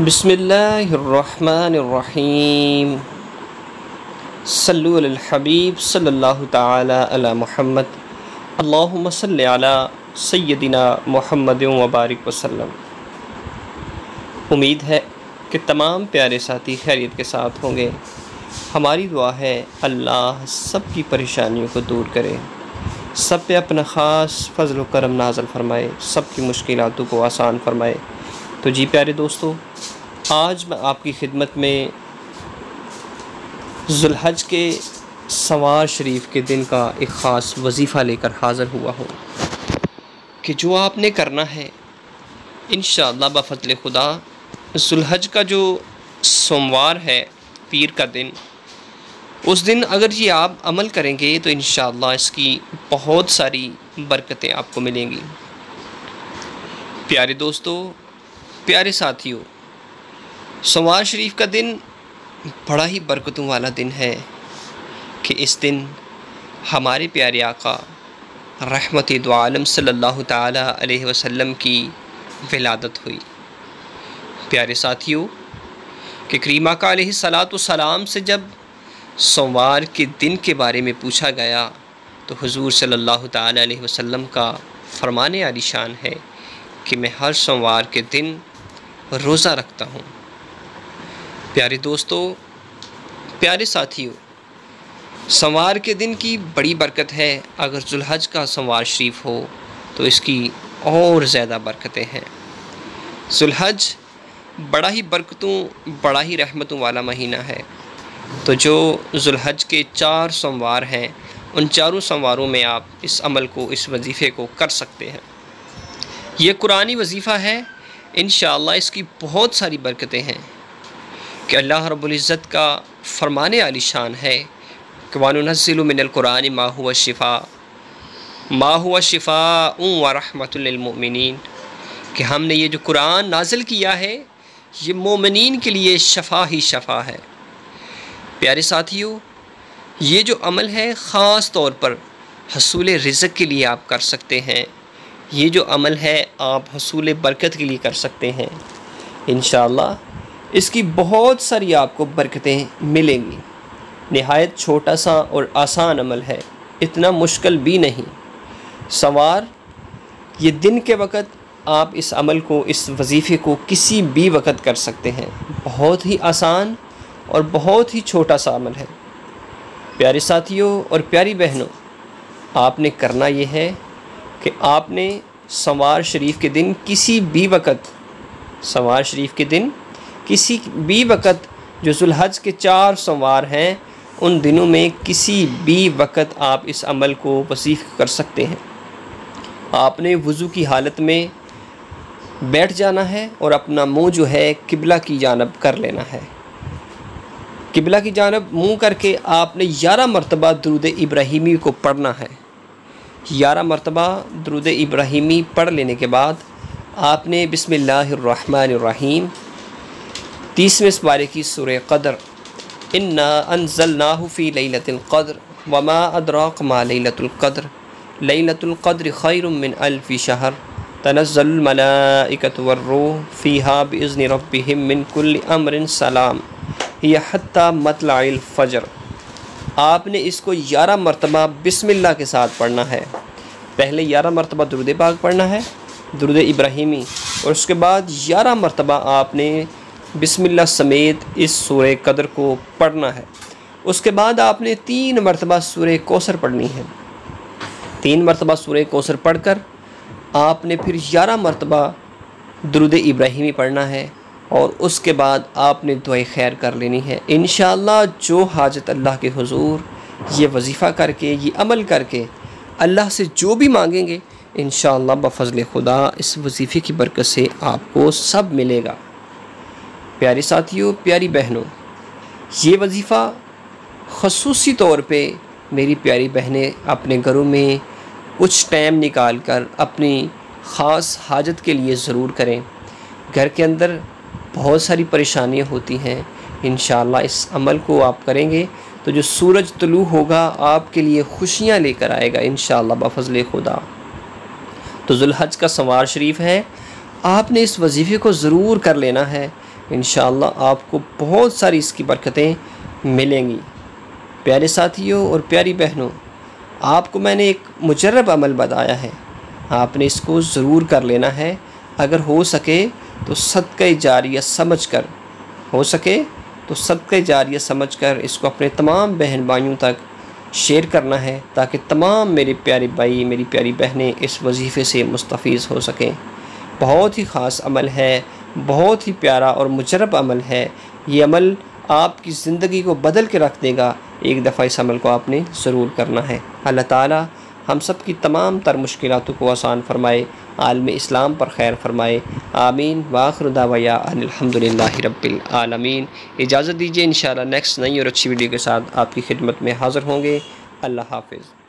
बिस्मिल्लाहिर्रहमानिर्रहीम। सल्लु अलल हबीब सल्लल्लाहु तआला अला मुहम्मद। अल्लाहुम्मा सल्लि अला सय्यदिना मुहम्मद व बारिक वसल्लम। उम्मीद है कि तमाम प्यारे साथी खैरियत के साथ होंगे। हमारी दुआ है अल्लाह सब की परेशानियों को दूर करे, सब पे अपना ख़ास फ़ज़ल व करम नाज़िल फ़रमाए, सब की मुश्किलातों को आसान फ़रमाए। तो जी प्यारे दोस्तों, आज मैं आपकी खिदमत में ज़ुल्हज के सवार शरीफ के दिन का एक ख़ास वजीफ़ा लेकर हाज़िर हुआ हूँ कि जो आपने करना है इंशाअल्लाह बफ़ज़ल खुदा ज़ुल्हज का जो सोमवार है, पीर का दिन, उस दिन अगर ये आप अमल करेंगे तो इंशाअल्लाह इसकी बहुत सारी बरकतें आपको मिलेंगी। प्यारे दोस्तों, प्यारे साथियों, सोमवार शरीफ का दिन बड़ा ही बरकतों वाला दिन है कि इस दिन हमारे प्यारे आका रहमत दो आलम सल्लल्लाहु ताला अलैहि वसल्लम की विलादत हुई। प्यारे साथियों, कि करीम आका अलैहि सलातो सलाम से जब सोमवार के दिन के बारे में पूछा गया तो हुज़ूर सल्लल्लाहु ताला अलैहि वसल्लम का फरमाने आली शान है कि मैं हर सोमवार के दिन रोज़ा रखता हूँ। प्यारे दोस्तों, प्यारे साथियों, सोमवार के दिन की बड़ी बरकत है। अगर ज़ुल्हज का सोमवार शरीफ हो तो इसकी और ज़्यादा बरकतें हैं। ज़ुल्हज बड़ा ही बरकतों, बड़ा ही रहमतों वाला महीना है। तो जो ज़ुल्हज के 4 सोमवार हैं, उन चारों सोमवारों में आप इस अमल को, इस वजीफ़े को कर सकते हैं। ये कुरानी वजीफ़ा है, इंशाअल्लाह इसकी बहुत सारी बरकतें हैं कि अल्लाह रब्बुल इज़्ज़त का फरमाने आली शान है कि वनुनज़्ज़िलु मिनल कुरानि मा हुवा शिफ़ाउन व रहमतुल लिल मुमिनीन, कि हमने ये जो कुरान नाज़िल किया है ये मोमिनीन के लिए शफ़ा ही शफ़ा है। प्यारे साथियों, ये जो अमल है ख़ास तौर पर हसूल रिज़्क़ के लिए आप कर सकते हैं। ये जो अमल है आप हसूल बरकत के लिए कर सकते हैं। इंशाअल्लाह इसकी बहुत सारी आपको बरकतें मिलेंगी। निहायत छोटा सा और आसान अमल है, इतना मुश्किल भी नहीं। सवार ये दिन के वक़्त आप इस अमल को, इस वजीफ़े को किसी भी वक़्त कर सकते हैं। बहुत ही आसान और बहुत ही छोटा सा अमल है। प्यारे साथियों और प्यारी बहनों, आपने करना ये है कि आपने सोमवार शरीफ के दिन किसी भी वक़्त, सोमवार शरीफ के दिन किसी भी वक़्त, जो ज़ुल्हज के 4 सोमवार हैं उन दिनों में किसी भी वक़्त आप इस अमल को वजीफ़ा कर सकते हैं। आपने वज़ू की हालत में बैठ जाना है और अपना मुँह जो है किबला की जानब कर लेना है। किबला की जानब मुँह करके आपने 11 मरतबा दुरूद इब्राहीमी को पढ़ना है। 11 मरतबा दुरूद इब्राहीमी पढ़ लेने के बाद आपने बिस्मिल्लाहिर्रहमानिर्रहीम 30वें पारे की सूरह क़द्र, इन्ना अंज़लनाहु फ़ी लैलतिल क़द्र वमा अदराक मा लैलतुल क़द्र लैलतुल क़द्र खैरुम मिन अल्फ़ि शहर तनज़्ज़लुल मलाइकतु वर्रूह फ़ीहा बिइज़्नि रब्बिहिम मिन कुल्लि अम्रिन सलाम हिया हत्ता मतलइल फ़ज्र। आपने इसको 11 मरतबा बिस्मिल्लाह के साथ पढ़ना है। पहले 11 मरतबा दुरूद पाक पढ़ना है, दुरूद इब्राहीमी, और उसके बाद 11 मरतबा आपने बिस्मिल्लाह समेत इस सूरह क़द्र को पढ़ना है। उसके बाद आपने 3 मरतबा सूरह कौसर पढ़नी है। 3 मरतबा सूरह कौसर पढ़कर आपने फिर 11 मरतबा दुरूद इब्राहीमी पढ़ना है और उसके बाद आपने दुआए खैर कर लेनी है। इंशाअल्लाह जो हाजत अल्लाह के हुज़ूर ये वजीफ़ा करके, ये अमल करके अल्लाह से जो भी मांगेंगे इंशाअल्लाह बफ़ज़ल खुदा इस वजीफ़े की बरकत से आपको सब मिलेगा। प्यारे साथियों, प्यारी बहनों, ये वजीफ़ा ख़ुसूसी तौर पे मेरी प्यारी बहनें अपने घरों में कुछ टाइम निकाल कर अपनी ख़ास हाजत के लिए ज़रूर करें। घर के अंदर बहुत सारी परेशानियां होती हैं। इंशाअल्लाह इस अमल को आप करेंगे तो जो सूरज तुलू होगा आपके लिए खुशियां लेकर आएगा इंशाअल्लाह बफ़ज़ल खुदा। तो ज़ुल्हज का सोमवार शरीफ है, आपने इस वजीफ़े को ज़रूर कर लेना है। इंशाअल्लाह आपको बहुत सारी इसकी बरकतें मिलेंगी। प्यारे साथियों और प्यारी बहनों, आपको मैंने एक मुजर्रब अमल बताया है, आपने इसको ज़रूर कर लेना है। अगर हो सके तो सदक़े जारिया समझकर, हो सके तो सदक़े जारिया समझकर इसको अपने तमाम बहन भाइयों तक शेयर करना है, ताकि तमाम मेरे प्यारे भाई, मेरी प्यारी बहनें इस वजीफ़े से मुस्तफ़ीज़ हो सकें। बहुत ही ख़ास अमल है, बहुत ही प्यारा और मुजर्रब अमल है। ये अमल आपकी ज़िंदगी को बदल के रख देगा। एक दफ़ा इस अमल को आपने ज़रूर करना है। अल्लाह ताला हम सब की तमाम तर मुश्किलातों को आसान फ़रमाए, आलम इस्लाम पर खैर फ़रमाए। आमीन। व आखिर दावया अल्हम्दुलिल्लाहि रब्बिल आलमीन। इजाज़त दीजिए, इंशाअल्लाह नेक्स्ट नई और अच्छी वीडियो के साथ आपकी खिदमत में हाज़िर होंगे। अल्लाह हाफ़िज़।